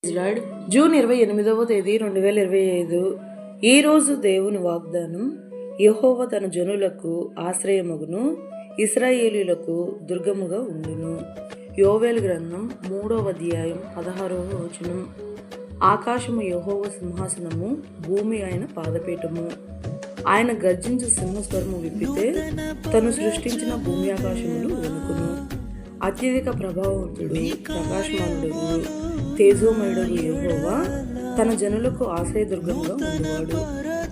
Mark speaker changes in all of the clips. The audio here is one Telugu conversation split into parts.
Speaker 1: జూన్ 28వ తేదీ 2025. ఈరోజు దేవుని వాగ్దానం. యెహోవా తన జనులకు ఆశ్రయమగును, ఇశ్రాయేలీయులకు దుర్గముగా ఉండును. యోవేలు గ్రంథం 3వ అధ్యాయం 16వ వచనం. ఆకాశము యెహోవా సింహాసనము, భూమి ఆయన పాదపీఠము. ఆయన గర్జించు సింహస్వరము విప్పితే తను సృష్టించిన భూమి ఆకాశములు వణుకును. అత్యధిక ప్రభావవంతుడు, ప్రకాశమానుడు, తేజోమయుడు యెహోవా తన జనులకు ఆశ్రయదుర్గముగా ఉండేవాడు.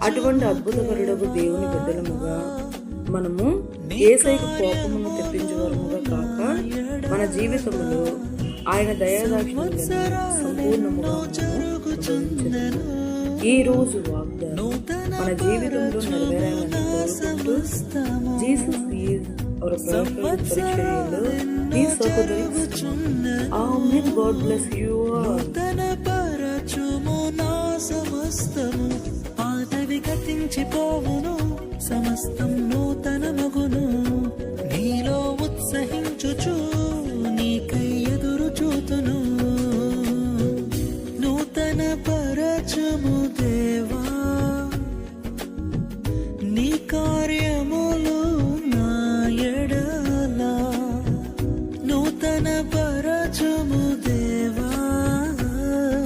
Speaker 1: అటువంటి అద్భుతకరుడగు దేవుని బిడ్డలముగా మనము యేసయ్యకు కోపమును తెప్పించేవారముగా కాక, మన జీవితంలో ఆయన దయాదాక్షిణ్యాలను సంపూర్ణముగా అనుభవించెదము. ఈ రోజు వాగ్దానం మన జీవితంలో నెరవేరాలని కోరుకుంటూ, జీసస్ ఈజ్ అవర్ పర్ఫెక్ట్ పరిచర్యలో మీ సహోదరి. ఆమేన్. God bless you all.
Speaker 2: సమస్తము పాతవి గతించిపోవును, సమస్తం నూతన మగును. నీలో ఉత్సహించుచు